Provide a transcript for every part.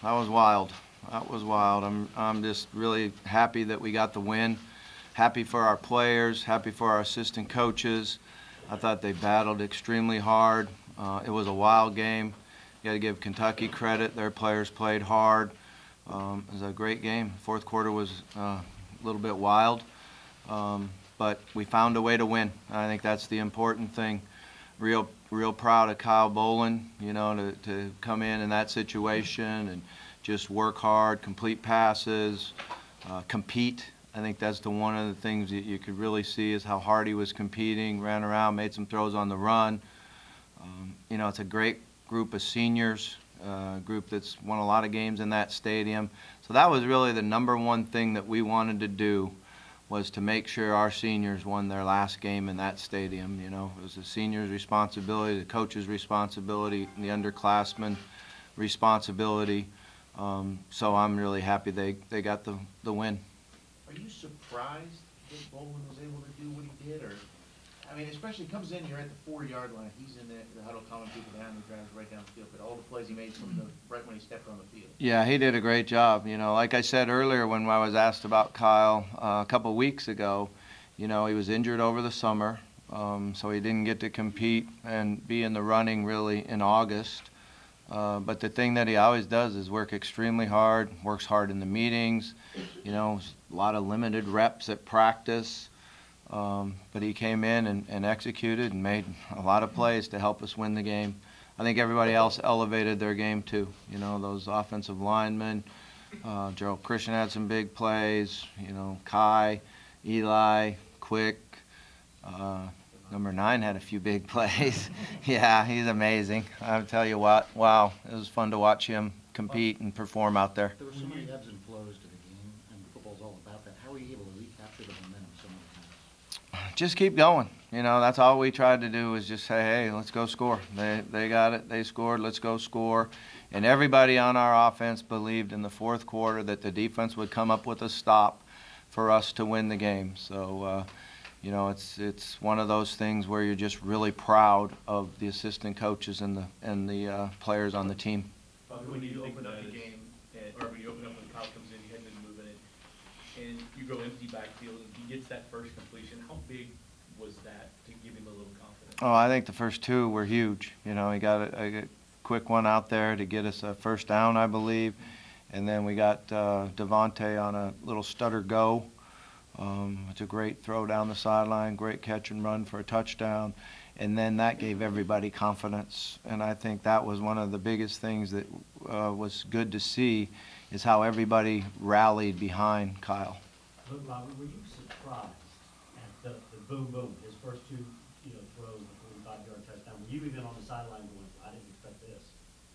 That was wild. That was wild. I'm just really happy that we got the win. Happy for our players. Happy for our assistant coaches. I thought they battled extremely hard. It was a wild game. You got to give Kentucky credit. Their players played hard. It was a great game. Fourth quarter was a little bit wild, but we found a way to win. I think that's the important thing. Real proud of Kyle Bowman, you know, to come in that situation and just work hard, complete passes, compete. I think that's one of the things that you could really see is how hard he was competing, ran around, made some throws on the run. You know, it's a great group of seniors, a group that's won a lot of games in that stadium. So that was really the #1 thing that we wanted to do, was to make sure our seniors won their last game in that stadium. You know, it was the seniors' responsibility, the coaches' responsibility, and the underclassmen' responsibility. So I'm really happy they got the win. Are you surprised that Bowman was able to do what he did? Or, I mean, especially comes in, you're at the 4-yard line, he's in there, the huddle calming people down, he drives right down the field. But all the plays he made from right when he stepped on the field. Yeah, he did a great job. You know, like I said earlier when I was asked about Kyle a couple weeks ago, you know, he was injured over the summer, so he didn't get to compete and be in the running really in August. But the thing that he always does is work extremely hard, works hard in the meetings, you know, a lot of limited reps at practice. But he came in and executed and made a lot of plays to help us win the game. I think everybody else elevated their game too. You know, those offensive linemen, Gerald Christian had some big plays, you know, Kai, Eli, Quick, number 9 had a few big plays. Yeah, he's amazing. I'll tell you what, wow, it was fun to watch him compete and perform out there. There were so many ebbs and flows to the game, and football's all about that. How were you able to recapture the momentum so many times? Just keep going. You know, that's all we tried to do, was just say, hey, let's go score. They got it. They scored. Let's go score. And everybody on our offense believed in the fourth quarter that the defense would come up with a stop for us to win the game. So, you know, it's one of those things where you're just really proud of the assistant coaches and the players on the team. When you open up the game, or when you open up when Kyle comes in, you hadn't been moving it, and you go empty backfield, and he gets that first completion. How big was that to give him a little confidence? Oh, I think the first 2 were huge. You know, he got a quick one out there to get us a first down, I believe, and then we got Devontae on a little stutter go. It's a great throw down the sideline, great catch and run for a touchdown, and then that gave everybody confidence. And I think that was one of the biggest things that was good to see, is how everybody rallied behind Kyle. Look, Robert, were you surprised at the boom boom, his first 2 throws, the 45-yard touchdown? Were you even on the sideline going, I didn't expect this?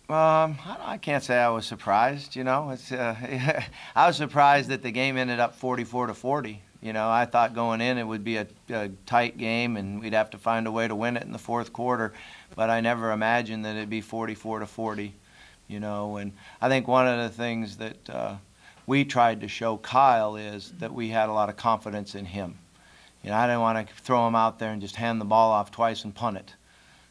I can't say I was surprised. You know, I was surprised that the game ended up 44-40. You know, I thought going in it would be a tight game and we'd have to find a way to win it in the fourth quarter, but I never imagined that it'd be 44-40. You know, and I think one of the things that we tried to show Kyle is that we had a lot of confidence in him. You know, I didn't want to throw him out there and just hand the ball off twice and punt it.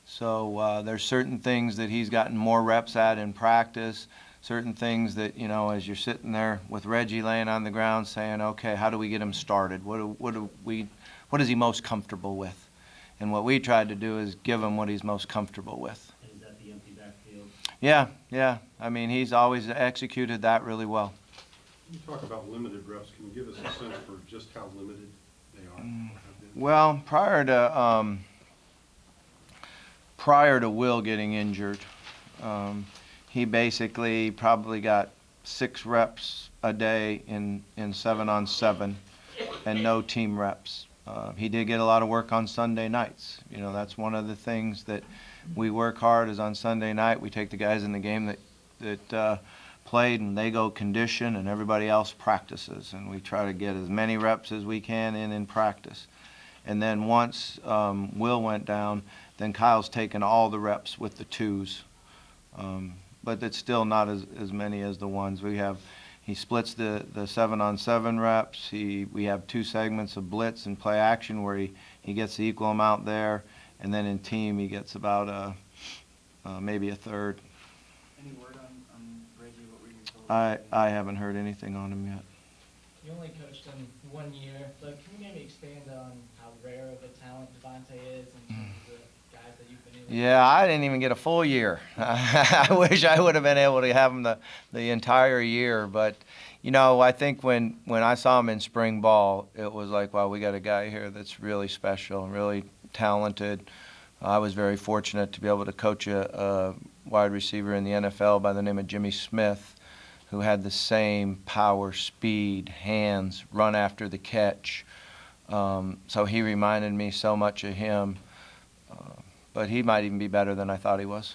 So there's certain things that he's gotten more reps at in practice, certain things that, you know, as you're sitting there with Reggie laying on the ground saying, okay, how do we get him started? What is he most comfortable with? And what we tried to do is give him what he's most comfortable with. And is that the empty backfield? Yeah. I mean, he's always executed that really well. You talk about limited reps. Can you give us a sense for just how limited they are? Well, prior to Will getting injured, he basically probably got 6 reps a day in 7-on-7 and no team reps. He did get a lot of work on Sunday nights. You know, that's one of the things that we work hard is on Sunday night. We take the guys in the game that played and they go condition and everybody else practices. And we try to get as many reps as we can in practice. And then once Will went down, then Kyle's taken all the reps with the 2s. But it's still not as many as the 1s. He splits the 7-on-7 reps. We have 2 segments of blitz and play action where he gets the equal amount there. And then in team, he gets about maybe a third. Any word on Reggie? What were your thoughts? I haven't heard anything on him yet. You only coached him 1 year, but can you maybe expand on how rare of a talent Devontae is in terms of the guys that you've been able to... Yeah, I didn't even get a full year. I wish I would have been able to have him the entire year. But, you know, I think when I saw him in spring ball, it was like, wow, we got a guy here that's really special and really talented. I was very fortunate to be able to coach a wide receiver in the NFL by the name of Jimmy Smith, who had the same power, speed, hands, run after the catch. So he reminded me so much of him. But he might even be better than I thought he was.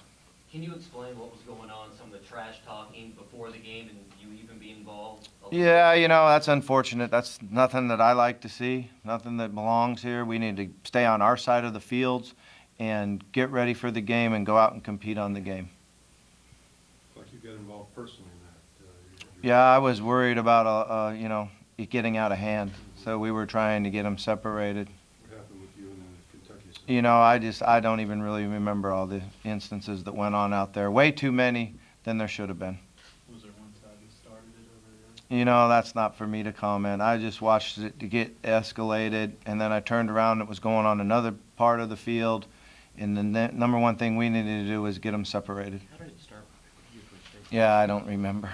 Can you explain what was going on, some of the trash talking before the game and you even be involved? Yeah, you know, that's unfortunate. That's nothing that I like to see, nothing that belongs here. We need to stay on our side of the fields and get ready for the game and go out and compete on the game. Like you got involved personally in that. Yeah, I was worried about, you know, it getting out of hand. So we were trying to get them separated. What happened with you in the Kentucky side? You know, I don't even really remember all the instances that went on out there. Way too many than there should have been. Was there one side that started it over there? You know, that's not for me to comment. I just watched it to get escalated, and then I turned around and it was going on another part of the field. And the number one thing we needed to do was get them separated. How did it start? You first take? Yeah, I don't remember.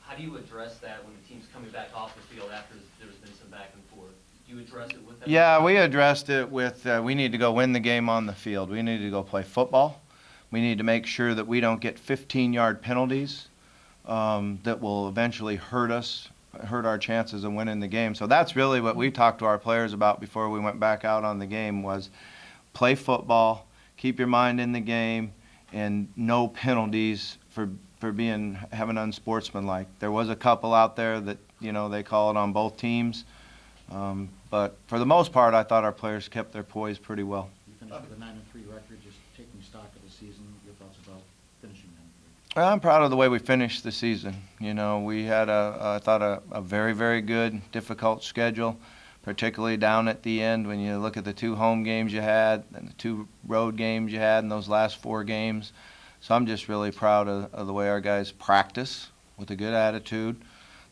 How do you address that when the team's coming back off the field after there's been some back and forth? Do you address it with them? Yeah, we addressed it with we need to go win the game on the field. We need to go play football. We need to make sure that we don't get 15-yard penalties that will eventually hurt us, hurt our chances of winning the game. So that's really what we talked to our players about before we went back out on the game was play football, keep your mind in the game, and no penalties for having unsportsmanlike. There was a couple out there that, you know, they call it on both teams. But for the most part, I thought our players kept their poise pretty well. You finished with a 9-3 record, just taking stock of the season. Your thoughts about finishing 9-3? I'm proud of the way we finished the season. You know, we had I thought a very, very good, difficult schedule, particularly down at the end when you look at the 2 home games you had and the 2 road games you had in those last 4 games. So I'm just really proud of the way our guys practice with a good attitude.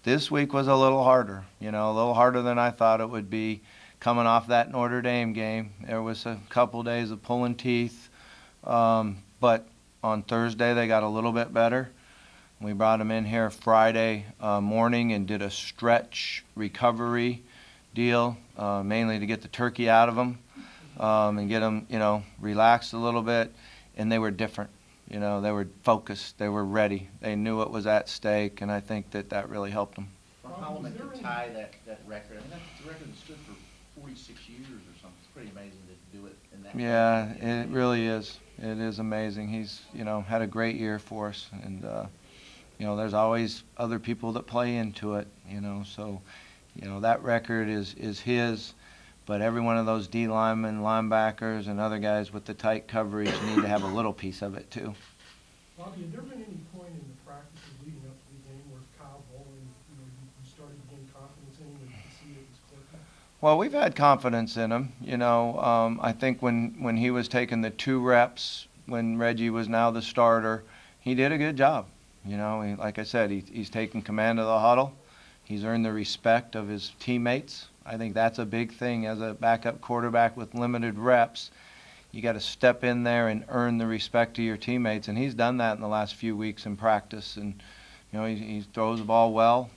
This week was a little harder, you know, a little harder than I thought it would be coming off that Notre Dame game. There was a couple days of pulling teeth, but on Thursday they got a little bit better. We brought them in here Friday morning and did a stretch recovery deal, mainly to get the turkey out of them and get them, you know, relaxed a little bit, and they were different. You know, they were focused, they were ready, they knew what was at stake, and I think that really helped them. For Holloman to tie that record, I mean, that's a record that stood for 46 years or something. It's pretty amazing to do it in that. Yeah, it really is. It is amazing. He's, you know, had a great year for us, and, you know, there's always other people that play into it, you know, so, you know, that record is his. But every one of those D linemen, linebackers, and other guys with the tight coverage need to have a little piece of it too. Bobby, had there been any point in the practices leading up to the game where Kyle Bowman, you started to gain confidence in him and you see it was clicking? Well, we've had confidence in him. You know, I think when he was taking the 2 reps, when Reggie was now the starter, he did a good job. You know, like I said, he's taken command of the huddle. He's earned the respect of his teammates. I think that's a big thing as a backup quarterback with limited reps. You got to step in there and earn the respect of your teammates, and he's done that in the last few weeks in practice. And you know, he throws the ball well.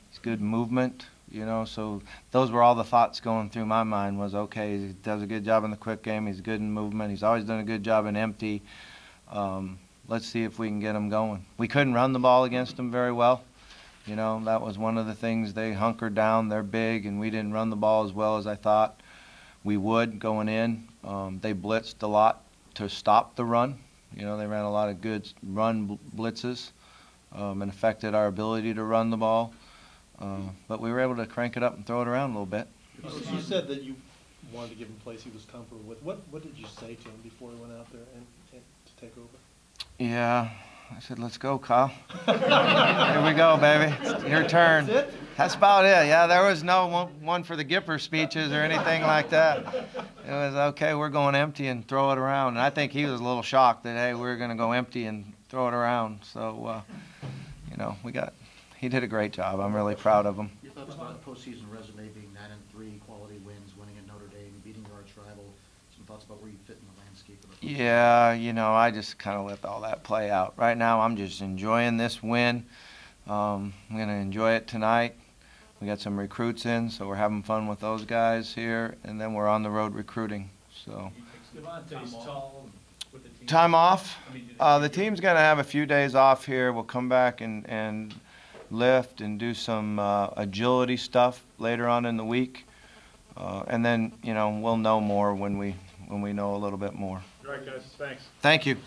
He's good movement. You know, so those were all the thoughts going through my mind. Was okay, he does a good job in the quick game. He's good in movement. He's always done a good job in empty. Let's see if we can get him going. We couldn't run the ball against him very well. You know, that was one of the things. They hunkered down. They're big, and we didn't run the ball as well as I thought we would going in. They blitzed a lot to stop the run. You know, they ran a lot of good run blitzes and affected our ability to run the ball. But we were able to crank it up and throw it around a little bit. You said that you wanted to give him a place he was comfortable with. What did you say to him before he went out there and to take over? Yeah. I said, let's go, Kyle. Here we go, baby. It's your turn. That's it? That's about it. Yeah, there was no one for the Gipper speeches or anything like that. It was, okay, we're going empty and throw it around. And I think he was a little shocked that, hey, we're going to go empty and throw it around. So, you know, he did a great job. I'm really proud of him. Your thoughts about a postseason resume being 9-3, quality wins, winning at Notre Dame, beating your arch rival? Some thoughts about where you fit in the landscape of the postseason? Yeah, you know, I just kind of let all that play out. Right now, I'm just enjoying this win. I'm going to enjoy it tonight. We got some recruits in, so we're having fun with those guys here, and then we're on the road recruiting. So, Devontae's tall with the team. time off. I mean, The team's going to have a few days off here. We'll come back and lift and do some agility stuff later on in the week, and then, you know, we'll know more when we know a little bit more. All right, guys, thanks. Thank you.